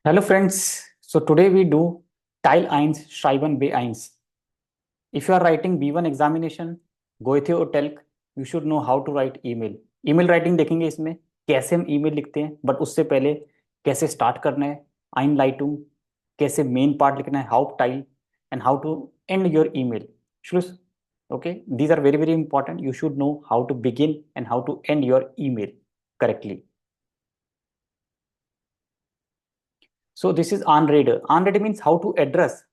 Hello friends, so today we do Teil 1 Schreiben B1. If you are writing B1 examination, Goethe or Telk, you should know how to write email. Email writing देखेंगे इसमें कैसे हम email लिखते हैं, but उससे पहले कैसे start करना है, Einleitung, कैसे मेन पार्ट लिखना है, Hauptteil and how to end your email. Schluss. Okay, these are very important. You should know how to begin and how to end your email correctly. So this is Anrede. Anrede means how to address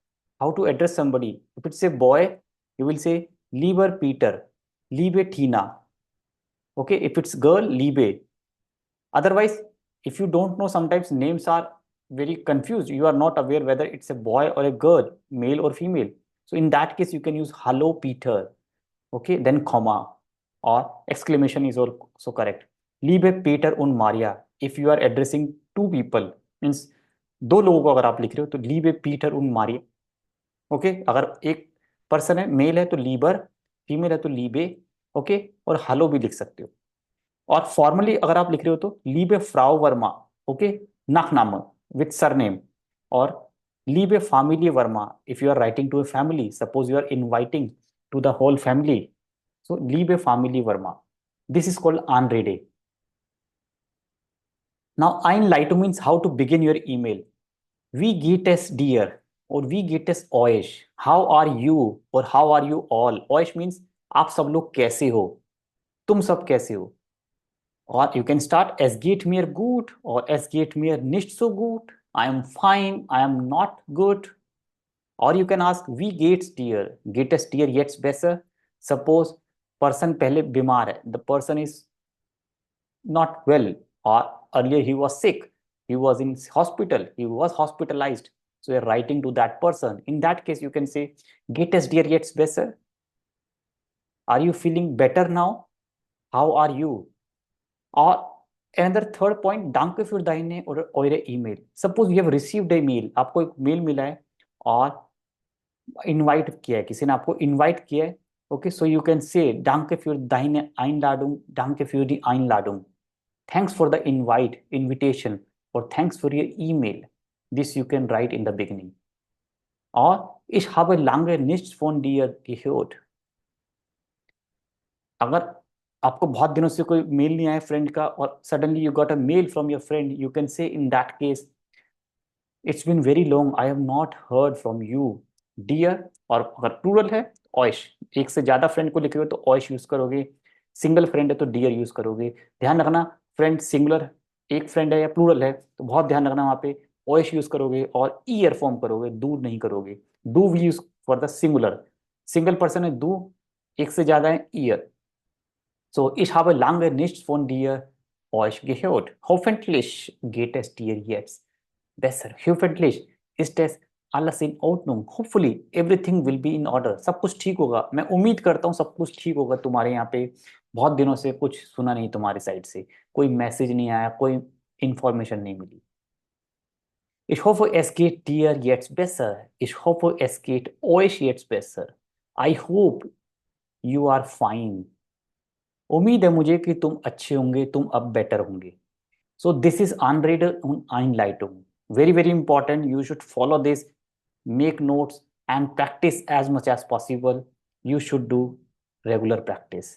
somebody. If it's a boy, you will say lieber Peter, liebe Tina. Okay, if it's girl, liebe. Otherwise, if you don't know, sometimes names are very confused. You are not aware whether it's a boy or a girl, male or female. So in that case, you can use hello Peter. Okay, then comma or exclamation is also correct. Liebe Peter und Maria. If you are addressing two people, means दो लोगों को अगर आप लिख रहे हो तो लीबे Peter उन मारिए. ओके, अगर एक पर्सन है, मेल है तो लीबर, फीमेल है तो लीबे. ओके, और हलो भी लिख सकते हो. और फॉर्मली अगर आप लिख रहे हो तो लीबे फ्राउ वर्मा. ओके, नाम विथ सरनेम. और लीबे family Verma if you are writing to a family, suppose you are inviting to the whole family, so लीबे family Verma. This is called Anrede. Now Einleitung means how to begin your email. We get as dear or we get as oish. How are you or how are you all? Oish means आप सब लोग कैसे हो, तुम सब कैसे हो. Or you can start as geht mir gut or as geht mir nicht so gut. I am fine, I am not good. Or you can ask we gets dear. Get as dear gets better. Suppose person पहले बीमार है, the person is not well, or earlier he was sick, he was in hospital, he was hospitalized, so you're writing to that person. In that case you can say get as dear gets better. Are you feeling better now? How are you? Or another third point, danke für deine or eure email. Suppose you have received a mail, आपको एक mail मिला है और invite किया है, किसी ने आपको इनवाइट किया है. ओके, सो यू कैन से danke für deine Einladung, danke für die Einladung. Thanks for the invitation, or thanks for your email. This you can write in the beginning. Or ich habe lange nichts von dir gehört. अगर आपको बहुत दिनों से कोई mail नहीं आया friend का और suddenly you got a mail from your friend, you can say in that case it's been very long, I have not heard from you dear. और अगर प्लूरल है ऑयश, एक से ज्यादा फ्रेंड को लिखे हो तो ऑयश यूज करोगे. सिंगल फ्रेंड है तो डियर यूज करोगे. ध्यान रखना, फ्रेंड सिंगुलर एक फ्रेंड है या प्लूरल है तो बहुत ध्यान रखना, वहां पे ऑयश यूज करोगे और ईयर फॉर्म करोगे, डू नहीं करोगे. डू we use for the singular, single person है डू, एक से ज्यादा है ईयर. So, ich habe lange nichts von dir euch gehört. Hoffentlich geht es dir jetzt besser. Hoffentlich ist es alles in Ordnung. Hopefully everything will be in order. सब कुछ ठीक होगा. मैं उम्मीद करता हूँ सब कुछ ठीक होगा तुम्हारे यहाँ पे. बहुत दिनों से कुछ सुना नहीं तुम्हारी साइड से, कोई मैसेज नहीं आया, कोई इंफॉर्मेशन नहीं मिली. Ich hoffe, es geht dir jetzt besser. Ich hoffe, es geht euch jetzt besser. I hope you are fine. उम्मीद है मुझे कि तुम अच्छे होंगे, तुम अब बेटर होंगे. So this is Anrede und Einleitung. Very important. You should follow this, make notes and practice as much as possible. You should do regular practice.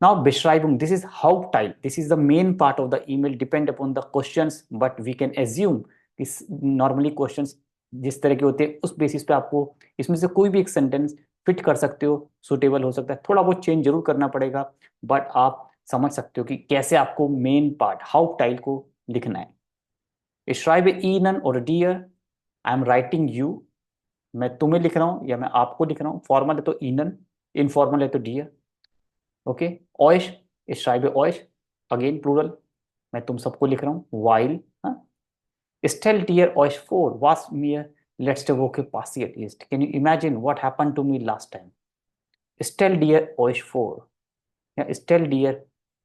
Now Beschreibung, this is Hauptteil. This is the main part of the email, depend upon the questions, but we can assume this normally questions जिस तरह के होते हैं उस basis पे आपको इसमें से कोई भी एक सेंटेंस फिट कर सकते हो, सुटेबल हो सकता है. थोड़ा बहुत चेंज जरूर करना पड़ेगा, बट आप समझ सकते हो कि कैसे आपको मेन पार्ट हाउपटाइल को लिखना है. Ich schreibe Ihnen oder dir, I am writing you. मैं तुम्हें लिख रहा हूँ या मैं आपको लिख रहा हूँ. फॉर्मल है तो Ihnen, इनफॉर्मल है तो dear. Okay, euch, ich schreibe euch, again plural, मैं तुम सबको लिख रहा हूँ. while, stell dir euch vor, was mir letzte Woche passiert ist. Can you imagine what happened to me last time? Stell dir euch vor या stell dir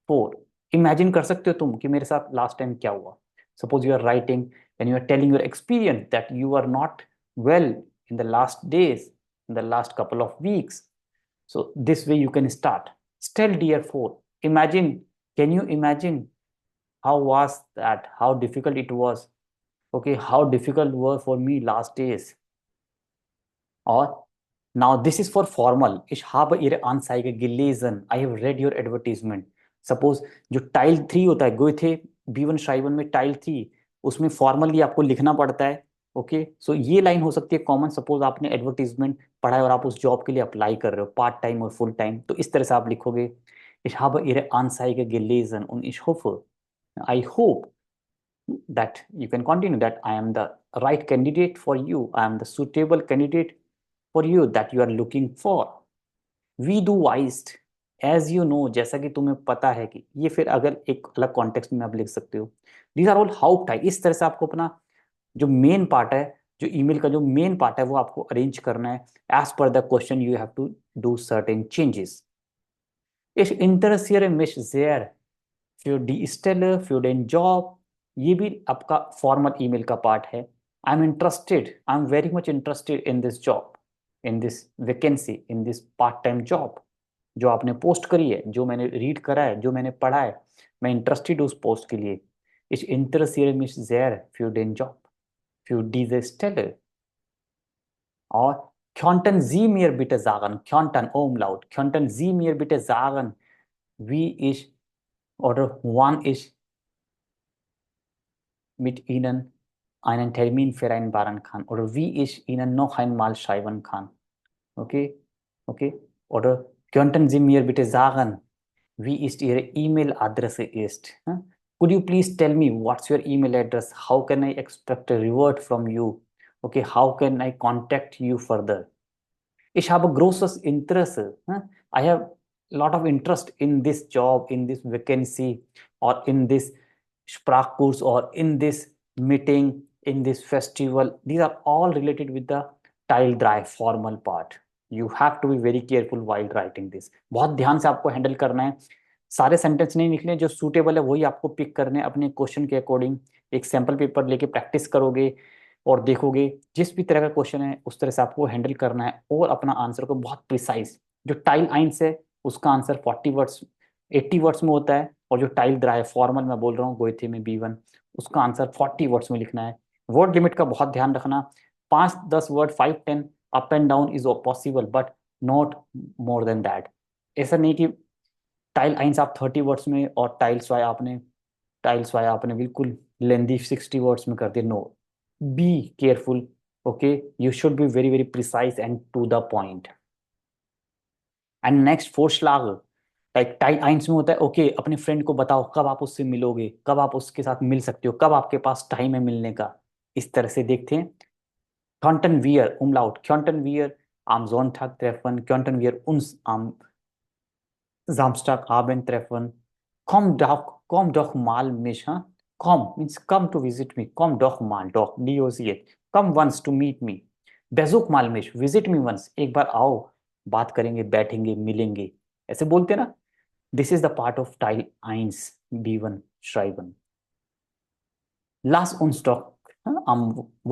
vor. Imagine कर सकते हो तुम कि मेरे साथ last time क्या हुआ. Suppose you are writing and you are telling your experience that you are not well in the last days, in the last couple of weeks. So this way you can start. Stell dir vor. Imagine, can you imagine how was that, how difficult it was, okay, how difficult were for me last days. और now this is for formal. Ich habe Ihre Anzeige gelesen. I have read your advertisement. Suppose जो tile 3 होता है, गोइथे B1 श्राइवन में tile 3, उसमें formally आपको लिखना पड़ता है। ओके, सो ये लाइन हो सकती है कॉमन। सपोज आपने एडवर्टीजमेंट पढ़ा है और आप उस जॉब के लिए अप्लाई कर रहे हो, पार्ट टाइम और फुल टाइम, तो इस तरह से आप लिखोगे Ich habe Ihre Anzeige gelesen und ich hoffe, I hope that you can continue, that I am the right candidate for you, I am the suitable candidate for you that you are looking for. We do waste, as you know, जैसा कि तुम्हें पता है कि, ये फिर अगर एक अलग कॉन्टेक्स्ट में आप लिख सकते हो। These are all how type. इस तरह से आपको अपना जो मेन पार्ट है, जो ईमेल का जो मेन पार्ट है, वो आपको अरेंज करना है। As per the question you have to do certain changes. Ich interessiere mich sehr für die Stelle, für den Job, ये भी आपका फॉर्मल ईमेल का पार्ट है। I am interested, I am very much interested in this job, in this vacancy, in this part time job जो आपने post करी है, जो मैंने रीड करा है, जो मैंने पढ़ा है, मैं इंटरेस्टेड उस पोस्ट के लिए। Ich interessiere mich sehr für den Job, für diese Stelle. और könnten Sie mir bitte sagen, könnten Umlaut, könnten Sie mir bitte sagen, wie ich oder wann ich mit Ihnen einen Termin vereinbaren kann oder wie ich Ihnen noch einmal schreiben kann. Okay? Okay? Oder könnten Sie mir bitte sagen, wie ist Ihre E-Mail-Adresse ist? Huh? Could you please tell me what's your email address? How can I expect a reward from you? Okay, how can I contact you further? Ich habe großes Interesse. I have a lot of interest in this job, in this vacancy, or in this Sprachkurs, or in this meeting, in this festival. These are all related with the tile dry formal part. You have to be very careful while writing this. बहुत ध्यान से आपको handle करना है। सारे sentence नहीं लिखने, जो सूटेबल है वही आपको पिक करने अपने क्वेश्चन के अकॉर्डिंग। एक सैंपल पेपर लेके प्रैक्टिस करोगे और देखोगे, जिस भी तरह का क्वेश्चन है उस तरह से आपको हैंडल करना है और अपना आंसर को बहुत प्रिसाइज। जो टाइल आइंस है उसका आंसर 40 वर्ड्स 80 वर्ड्स में होता है, और जो टाइल ड्राई फॉर्मल मैं बोल रहा हूँ गोइथे में B1, उसका आंसर 40 वर्ड्स में लिखना है। वर्ड लिमिट का बहुत ध्यान रखना। 5-10 word, 5-10 up and down is possible, but not more than that. ऐसा नहीं कि टाइल आइंस आप 30 वर्ड्स में और टाइल्स वाई आपने बिल्कुल लेंदी 60 वर्ड्स में कर दिया। No, be careful, okay, you should be very very precise and to the point. And next vorschlag, like tile ions में होता है ओके, अपने फ्रेंड को बताओ कब आप उससे मिलोगे, कब आप उसके साथ मिल सकते हो, कब आपके पास टाइम है मिलने का। इस तरह से देखते हैं। könnten wir umlaut, könnten wir am Sonntag treffen, könnten wir uns am Samstagabend treffen, komm doch mal mich, huh? Komm means come to visit me, komm doch mal, doch DOCH, come once to meet me, बेजुक mal mich, visit me once, एक बार आओ, बात करेंगे, बैठेंगे, मिलेंगे, ऐसे बोलते हैं ना। This is the part of tile ions B1 schreiben. Lass uns doch am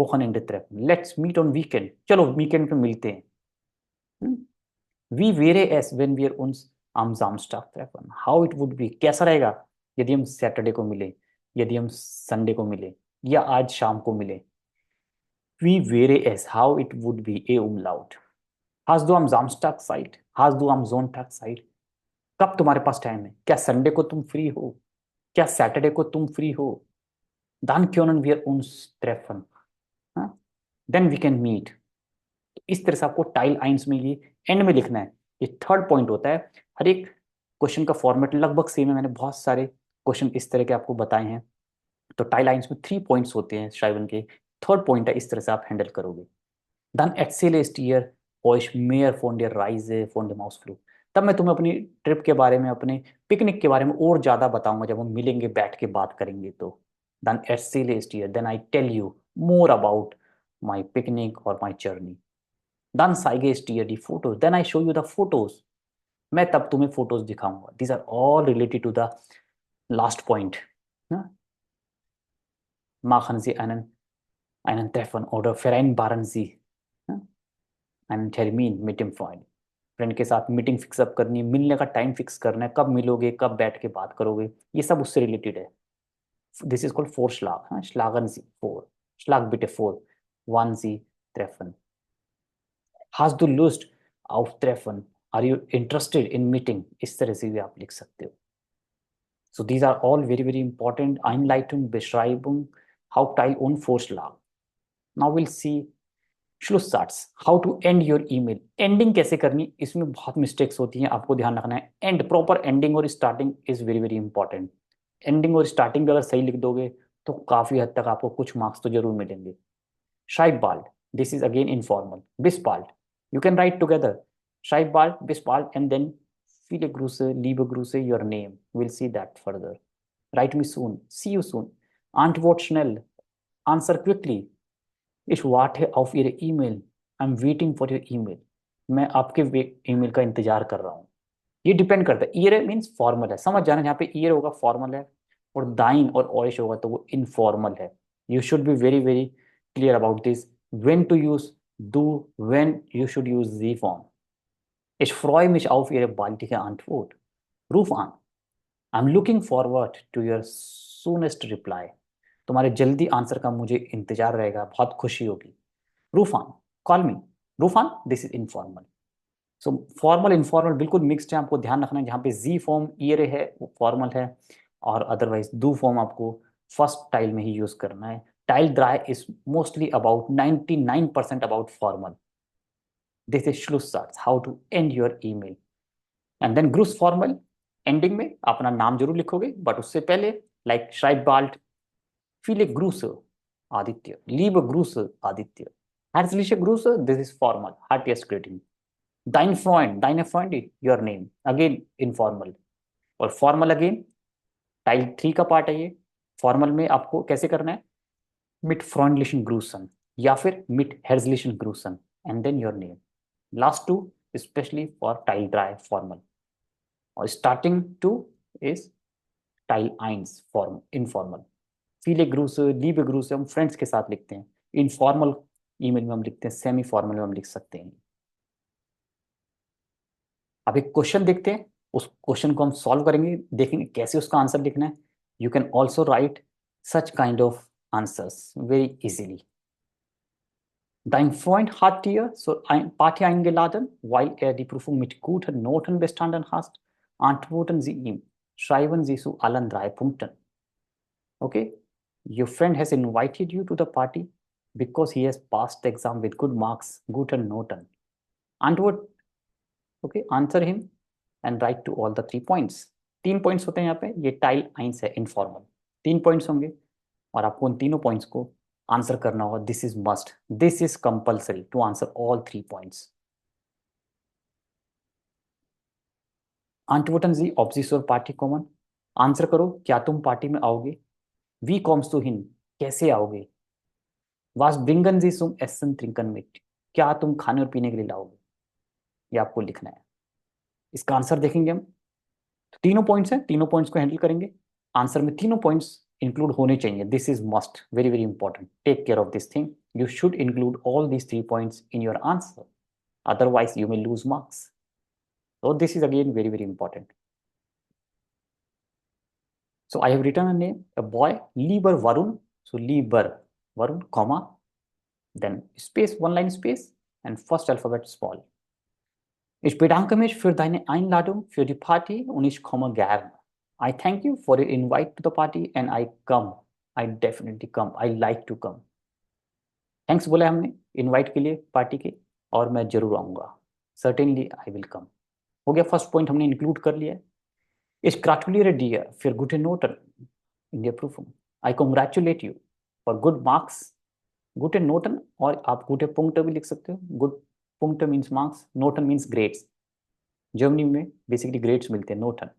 Wochenende treffen, let's meet on weekend, चलो वीकेंड पे मिलते हैं। Wie wäre es, wenn wir uns am Samstag treffen? How it would be, कैसा रहेगा यदि हम Saturday को मिले, यदि हम संडे को मिले, या आज शाम को मिले। Wie wäre es, how it would be, A umlaut. Hast du am Samstag Zeit? Hast du am Sonntag Zeit? कब तुम्हारे पास टाइम है? क्या संडे को तुम फ्री हो? क्या सैटरडे को तुम फ्री हो? Dann können wir uns treffen. Then we can meet. इस तरह से आपको टाइल आइंस में ये एंड में लिखना है। ये थर्ड पॉइंट होता है। हर एक क्वेश्चन का फॉर्मेट लगभग सेम है, मैंने बहुत सारे क्वेश्चन इस तरह के आपको बताए हैं। तो टाइल लाइंस में 3 पॉइंट्स होते हैं श्राइवन के, थर्ड पॉइंट है, इस तरह से आप हैंडल करोगे। Dann erzähle ich dir euch mehr von der Reise, von dem Ausflug. तब मैं तुम्हें अपनी ट्रिप के बारे में, अपने पिकनिक के बारे में और ज्यादा बताऊंगा जब हम मिलेंगे, बैठ के बात करेंगे। तो Dann erzähle ich dir, then I tell you more about my picnic or my journey. Dann zeige ich dir die Fotos, then I show you the photos. मैं तब तुम्हें फोटोज दिखाऊंगा। These are all related to the last point. Machen Sie einen Treffen oder vereinbaren Sie einen Termin mit dem Freund. Friend के साथ meeting fix up करनी है, मिलने का टाइम फिक्स करना है, कब मिलोगे, कब बैठ के बात करोगे, ये सब उससे रिलेटेड है। This is called Vorschlag. Schlagen Sie vor. Schlag bitte vor. Wann Sie treffen. Hast du Lust auf treffen? Are you interested in meeting? इस तरह से भी आप लिख सकते हो. So these are all very, very important. Einleitung, Beschreibung, Hauptteil und Vorschlag. Now we'll see Schlusssatz. How to end your email. Ending कैसे करनी, इसमें बहुत मिस्टेक्स होती हैं, आपको ध्यान रखना है. एंड प्रॉपर एंडिंग और starting is very very important. Ending और स्टार्टिंग अगर सही लिख दोगे तो काफी हद तक आपको कुछ मार्क्स तो जरूर मिलेंगे. Schreib bald. This is again informal. Bis bald. You can write together. Schreib bald, bis bald, and then viele Grüße, liebe Grüße, your name. We'll see that further. Write me soon. See you soon. Antwort schnell. Answer quickly. Ich warte auf Ihre E-Mail. I'm waiting for your email. मैं आपके email का इंतजार कर रहा हूँ. ये depend करता है. ईयर मीन्स फॉर्मल है, समझ जाना. यहाँ पे ईयर होगा फॉर्मल है, और दाइन और ऑइश होगा तो वो इनफॉर्मल है. You should be very very clear about this. When to use du, when you should use the form. Ich freue mich auf Ihre baldige Antwort. Ruf an. I'm looking forward to your soonest reply. तुम्हारे जल्दी answer का मुझे इंतजार रहेगा, बहुत खुशी होगी. Ruf an. Call me. Ruf an. This is informal. So formal informal बिल्कुल मिक्स्ड है, आपको ध्यान रखना है. जहाँ पे जी फॉर्म ईयर है वो फॉर्मल है, और अदरवाइज डू फॉर्म आपको फर्स्ट टाइल में ही यूज करना है. Teil 3 is mostly about 99% about formal. This is Schlusssatz, how to end your email. And then Gruß formal, ending में अपना नाम जरूर लिखोगे, बट उससे पहले like schreib bald, viele Grüße, Aditya, liebe Grüße, Aditya. Herzliche Grüße, this is formal, heartiest greeting. Dein Freund, deine Freundin, your name, again informal. और formal again, Teil 3 का part है ये. फॉर्मल में आपको कैसे करना है, mit freundlichen Grüßen या फिर mit herzlichen Grüßen and then your name. Last two especially for Teil 3 formal. और starting two is Teil 1 form informal. Viele Grüße, liebe Grüße हम फ्रेंड्स के साथ लिखते हैं. इनफॉर्मल ईमेल में हम लिखते हैं, सेमी फॉर्मल में हम लिख सकते हैं. अब एक क्वेश्चन देखते हैं, उस क्वेश्चन को हम सॉल्व करेंगे, देखेंगे कैसे उसका आंसर लिखना है. You can also right such kind of answers very easily. Dein Freund hat dir zur Party eingeladen, weil er die Prüfung mit guten Noten bestanden hat. Antworten Sie ihm. Schreiben Sie zu allen 3 Punkten. Okay? Your friend has invited you to the party because he has passed the exam with good marks, guten Noten. Antwort, okay, answer him and write to all the 3 points. 3 points होते हैं यहाँ पे, ये tile 1 है informal. 3 points होंगे और आपको उन तीनों पॉइंट्स को आंसर करना होगा. This is must, this is compulsory to answer all 3 points. Antworten Sie, ob Sie zur Party kommen. Answer करो, क्या तुम पार्टी में आओगे. Wie kommst du hin, कैसे आओगे. Was bringen Sie zum Essen Trinken mit, क्या तुम खाने और पीने के लिए लाओगे. ये आपको लिखना है. इसका आंसर देखेंगे हम. तो तीनों पॉइंट्स हैं, तीनों पॉइंट्स को हैंडल करेंगे. आंसर में तीनों पॉइंट्स इंक्लूड होने चाहिए. This is must, very very important. Take care of this thing. You should include all these 3 points in your answer. Otherwise, you may lose marks. So this is again very, very important. So I have written a name, a boy, lieber Varun. So lieber Varun, comma, then space, one line space, and first alphabet small. Ich bedanke mich für deine Einladung für die Party und ich komme gerne. I thank you for your invite to the party and I come. I definitely come. I like to come. Thanks बोला हमने invite के लिए party के, और मैं जरूर आऊँगा. Certainly I will come. हो गया, फर्स्ट पॉइंट हमने इंक्लूड कर लिया है. Ich gratuliere dir für gute Noten in der Prüfung. I congratulate you for good marks. Gute Noten, और आप gute Punkte भी लिख सकते हो. Good Punkte means marks, Noten means grades. Germany में बेसिकली ग्रेड्स मिलते हैं, Noten.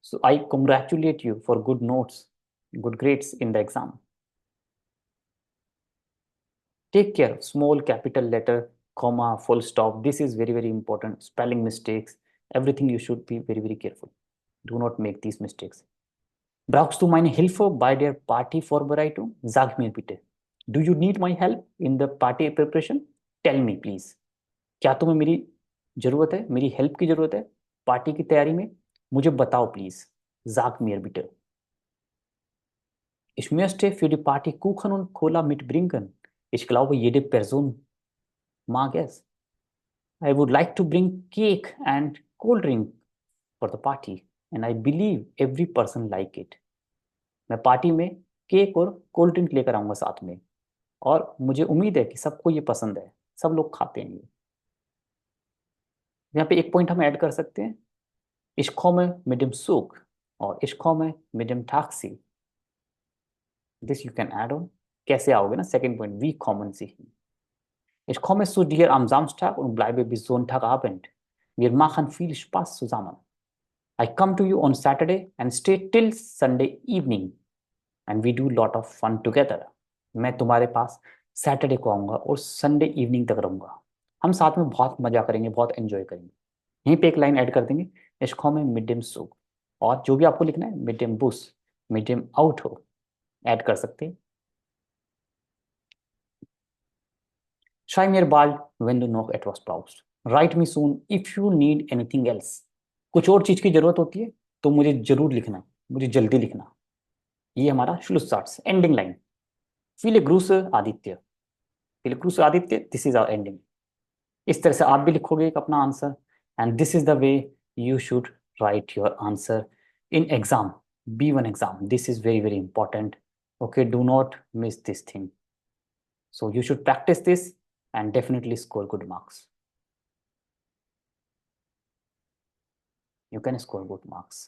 So I congratulate you for good notes, good grades in the exam. Take care, small capital letter, comma, full stop. This is very, very important. Spelling mistakes, everything you should be very, very careful. Do not make these mistakes. Brauchst du meine Hilfe bei der Partyvorbereitung? Sag mir bitte. Do you need my help in the party preparation? Tell me please. क्या तुम्हें मेरी जरूरत है, मेरी help की जरूरत है party की तैयारी में? मुझे बताओ please. Sag mir bitte. Ich möchte für die Party Kuchen und Cola mitbringen. Ich glaube, jede Person mag es. I would like to bring cake and cold drink for the party, and I believe every person like it. मैं party में cake और cold drink लेकर आऊंगा साथ में, और मुझे उम्मीद है कि सबको ये पसंद है, सब लोग खाते हैं ये। यहाँ पे एक पॉइंट हम ऐड कर सकते हैं, Ich komme mit dem Zug और Ich komme mit dem Taxi. This you can add on. कैसे आओगे ना, second point, wie kommen Sie hin? Ich komme zu dir am Samstag und bleibe bis Sonntagabend. Wir machen viel Spaß zusammen. I come to you on Saturday and stay till Sunday evening and we do lot of fun together. मैं तुम्हारे पास Saturday को आऊंगा और Sunday evening तक रहूंगा, हम साथ में बहुत मजा करेंगे, बहुत एंजॉय करेंगे। यहीं पे एक लाइन ऐड कर देंगे, Ich komme mit dem Zug, और जो भी आपको लिखना है, mit dem Bus, mit dem Auto add कर सकते हैं। Schreib mir bald, wenn du noch etwas brauchst. Write me soon if you need anything else. कुछ और चीज की जरूरत होती है तो मुझे जरूर लिखना, मुझे जल्दी लिखना। ये हमारा Schlusssatz, ending line. Viele Grüße Aditya, Viele Grüße Aditya, this is our ending. इस तरह से आप भी लिखोगे एक अपना answer, and this is the way you should write your answer in exam, B1 exam. This is very very important. Okay, do not miss this thing. So you should practice this and definitely score good marks. You can score good marks.